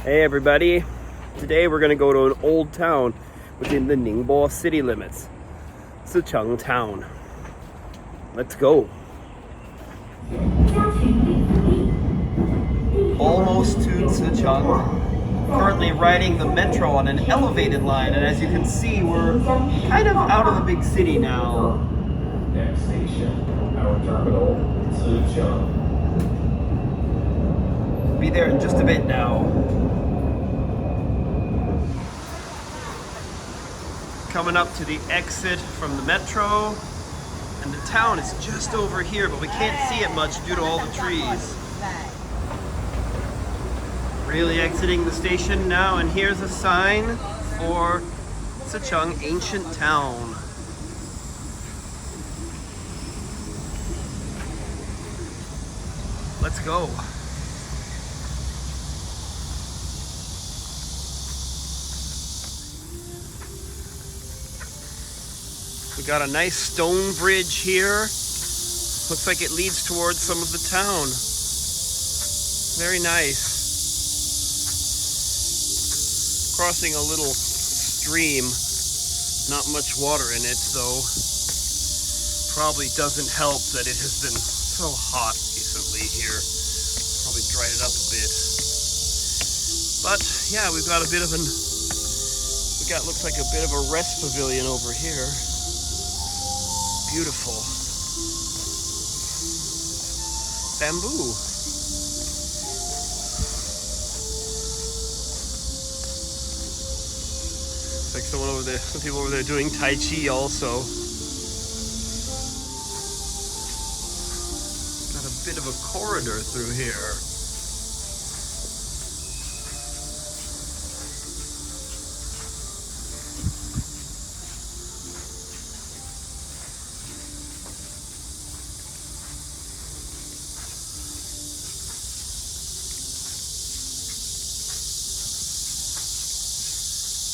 Hey everybody, today we're going to go to an old town within the Ningbo city limits, Cicheng Town. Let's go. Almost to Cicheng. Currently riding the metro on an elevated line, and as you can see, we're kind of out of the big city now. Next station, our terminal, Cicheng. Be there in just a bit now. Coming up to the exit from the metro, and the town is just over here, but we can't see it much due to all the trees. Really exiting the station now, and here's a sign for Cicheng Ancient Town. Let's go. We got a nice stone bridge here. Looks like it leads towards some of the town. Very nice. Crossing a little stream. Not much water in it though. Probably doesn't help that it has been so hot recently here. Probably dried it up a bit. But yeah, we've got a bit of looks like a bit of a rest pavilion over here. Beautiful. Bamboo. Looks like some people over there doing Tai Chi also. Got a bit of a corridor through here.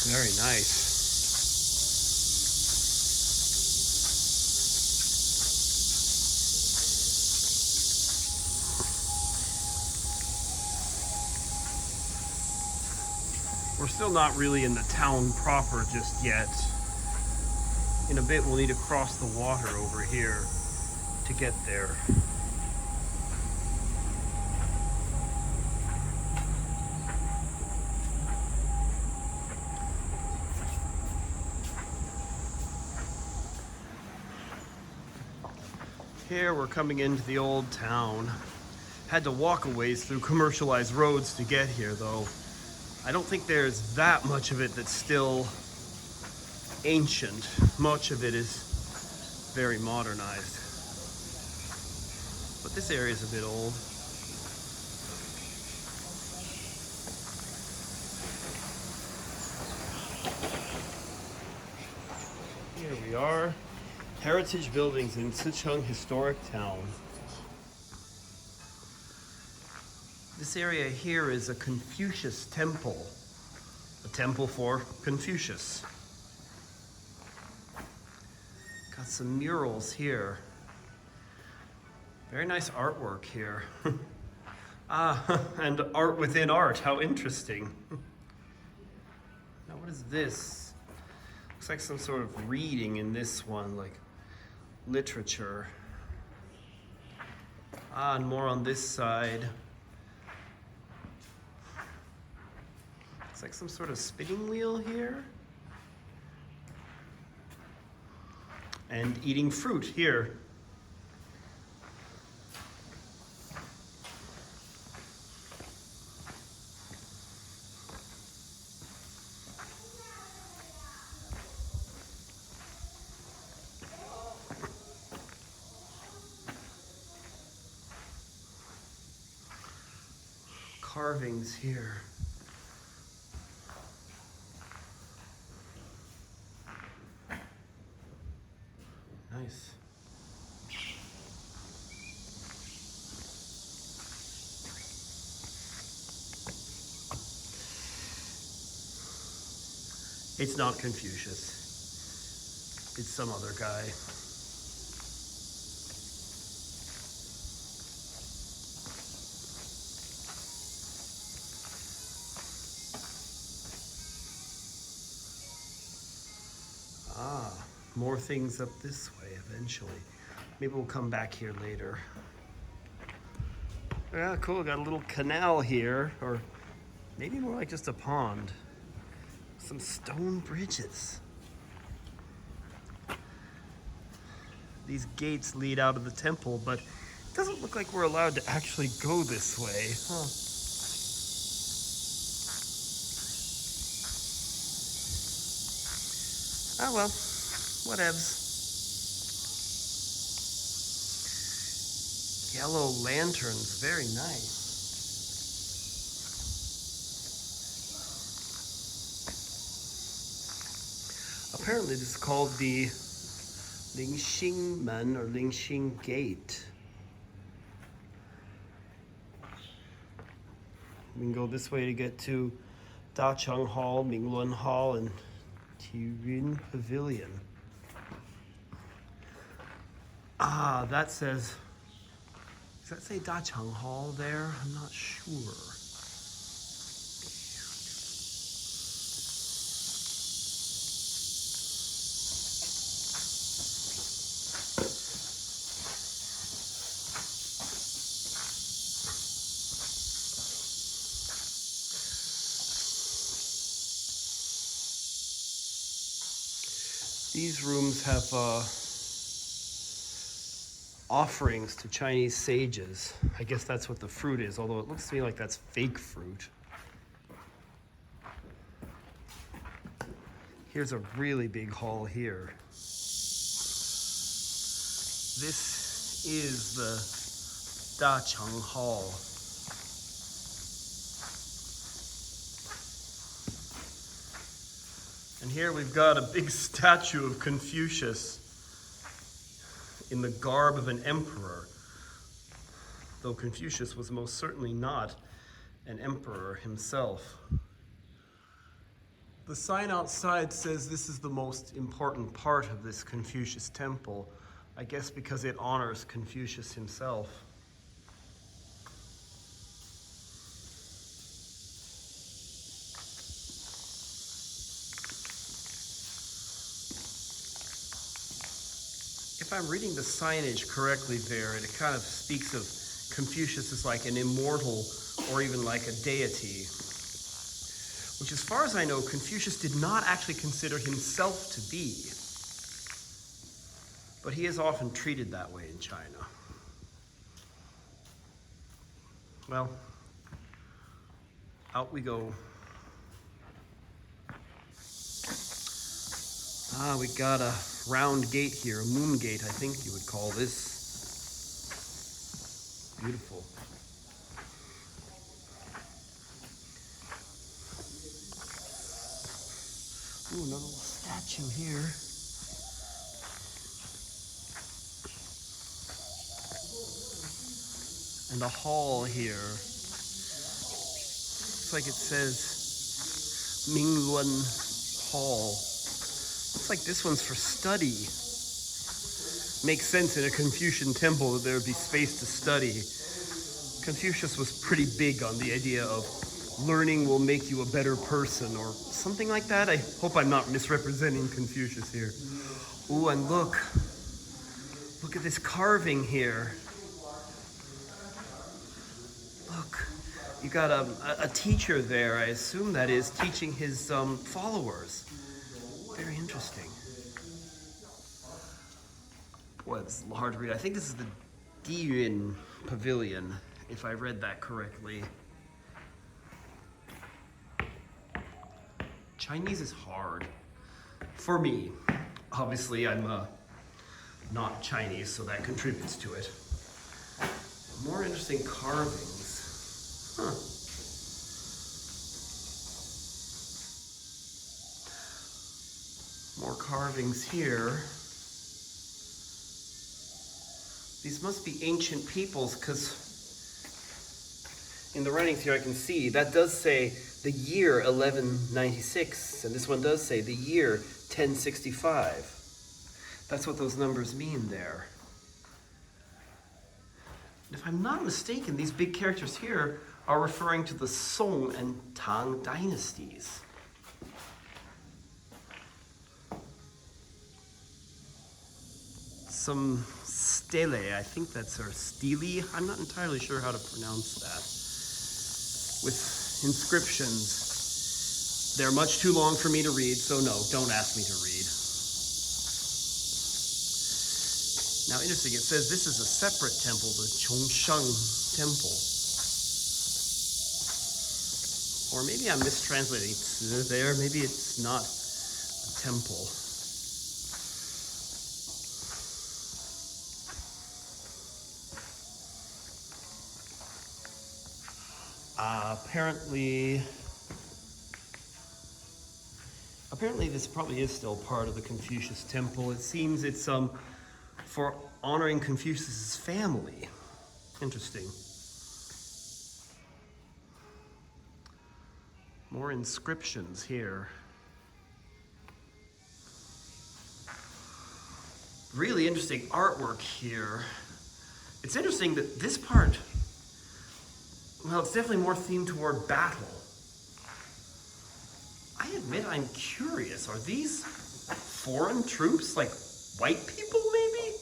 Very nice. We're still not really in the town proper just yet. In a bit we'll need to cross the water over here to get there. Here we're coming into the old town. Had to walk a ways through commercialized roads to get here though. I don't think there's that much of it that's still ancient. Much of it is very modernized. But this area is a bit old. Here we are. Heritage buildings in Cicheng Historic Town. This area here is a Confucius temple. A temple for Confucius. Got some murals here. Very nice artwork here. And art within art, how interesting. Now what is this? Looks like some sort of reading in this one, like literature. And more on this side. Looks like some sort of spinning wheel here. And eating fruit here. Carvings here. Nice. It's not Confucius. It's some other guy. more things up this way eventually. Maybe we'll come back here later. Yeah, cool. Got a little canal here, or maybe more like just a pond. Some stone bridges. These gates lead out of the temple, but it doesn't look like we're allowed to actually go this way. Huh. Oh well, whatevs. Yellow lanterns, very nice. Apparently this is called the Lingxing Men or Lingxing Gate. We can go this way to get to Dacheng Hall, Mingluan Hall, and Tirun Pavilion. Ah, that says, does that say Dacheng Hall there? I'm not sure. These rooms have offerings to Chinese sages. I guess that's what the fruit is, although it looks to me like that's fake fruit. Here's a really big hall here. This is the Dacheng Hall. And here we've got a big statue of Confucius in the garb of an emperor, though Confucius was most certainly not an emperor himself. The sign outside says this is the most important part of this Confucius temple, I guess because it honors Confucius himself. If I'm reading the signage correctly there, it kind of speaks of Confucius as like an immortal or even like a deity, which as far as I know, Confucius did not actually consider himself to be, but he is often treated that way in China. Well, out we go. Ah, we got a round gate here, a moon gate, I think you would call this. Beautiful. Ooh, another little statue here. And a hall here. Looks like it says Mingluan Hall. Looks like this one's for study. Makes sense in a Confucian temple that there would be space to study. Confucius was pretty big on the idea of learning will make you a better person or something like that. I hope I'm not misrepresenting Confucius here. Ooh, and look at this carving here. Look, you got a teacher there, I assume that is, teaching his followers. Very interesting. Boy, this is hard to read. I think this is the Diyun Pavilion, if I read that correctly. Chinese is hard. For me. Obviously, I'm not Chinese, so that contributes to it. More interesting carvings. Huh. More carvings here. These must be ancient peoples, because in the writings here I can see that does say the year 1196, and this one does say the year 1065. That's what those numbers mean there. If I'm not mistaken, these big characters here are referring to the Song and Tang dynasties. some stele, I think that's or stele, I'm not entirely sure how to pronounce that, with inscriptions. They're much too long for me to read, so no, don't ask me to read. Now interesting, it says this is a separate temple, the Cicheng Temple. Or maybe I'm mistranslating there, maybe it's not a temple. Apparently this probably is still part of the Confucius temple. It seems it's for honoring Confucius's family. Interesting. More inscriptions here. Really interesting artwork here. It's interesting that this part, well, it's definitely more themed toward battle. I admit I'm curious. Are these foreign troops, like white people maybe?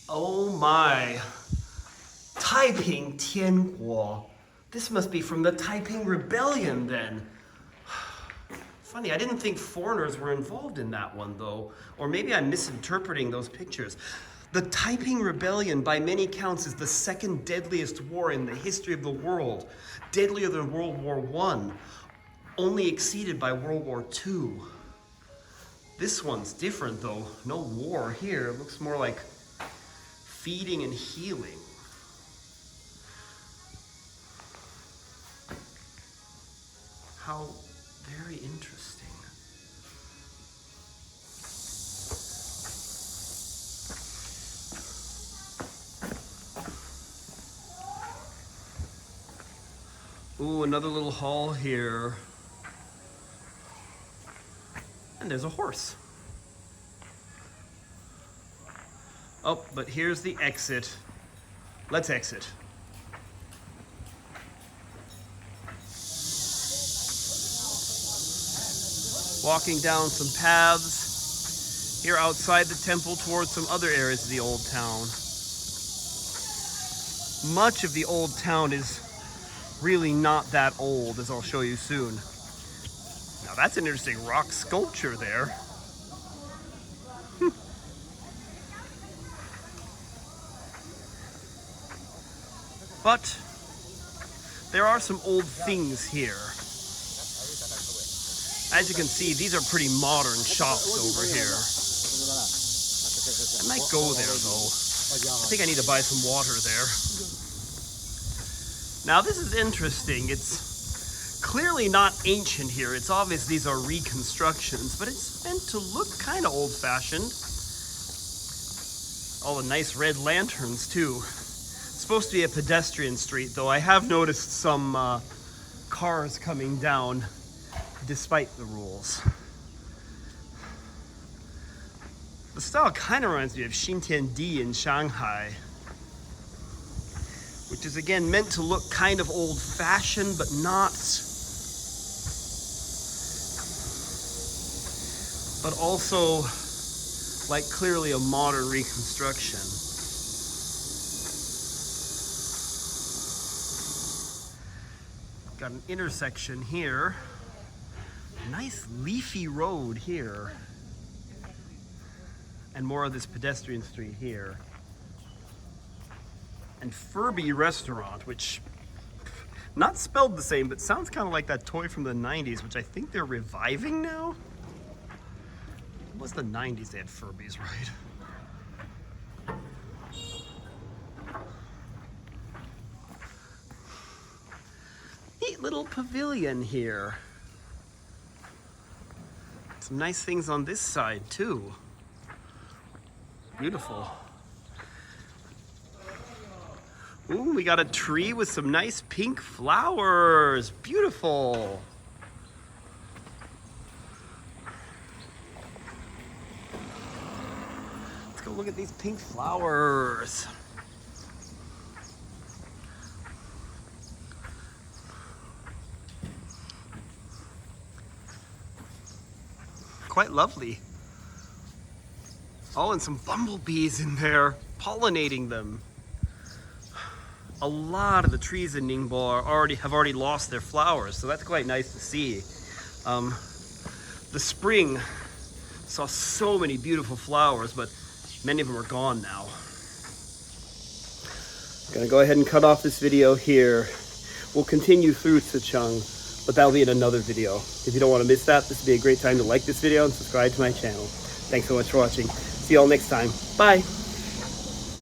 Oh my. Taiping Tianguo. This must be from the Taiping Rebellion then. Funny, I didn't think foreigners were involved in that one though. Or maybe I'm misinterpreting those pictures. The Taiping Rebellion, by many counts, is the second deadliest war in the history of the world. Deadlier than World War I, only exceeded by World War II. This one's different though. No war here. It looks more like feeding and healing. How very interesting. Ooh, another little hall here. And there's a horse. Oh, but here's the exit. Let's exit. Walking down some paths here outside the temple towards some other areas of the old town. Much of the old town is really not that old, as I'll show you soon. Now that's an interesting rock sculpture there. But there are some old things here. As you can see, these are pretty modern shops over here. I might go there though. I think I need to buy some water there. Now this is interesting. It's clearly not ancient here. It's obvious these are reconstructions, but it's meant to look kind of old-fashioned. All the nice red lanterns too. It's supposed to be a pedestrian street though. I have noticed some cars coming down despite the rules. The style kind of reminds me of Xintiandi in Shanghai, which is again meant to look kind of old-fashioned, but not, but also like clearly a modern reconstruction. Got an intersection here. Nice leafy road here. And more of this pedestrian street here. And Furby Restaurant, which, not spelled the same, but sounds kind of like that toy from the 90s, which I think they're reviving now? It was the 90s they had Furbies, right? Neat little pavilion here. Some nice things on this side too. Beautiful. Ooh, we got a tree with some nice pink flowers. Beautiful. Let's go look at these pink flowers. Quite lovely. Oh, and some bumblebees in there, pollinating them. A lot of the trees in Ningbo have already lost their flowers, so that's quite nice to see. The spring saw so many beautiful flowers, but many of them are gone now. I'm gonna go ahead and cut off this video here. We'll continue through Cicheng, but that'll be in another video. If you don't want to miss that, this would be a great time to like this video and subscribe to my channel. Thanks so much for watching. See you all next time. Bye.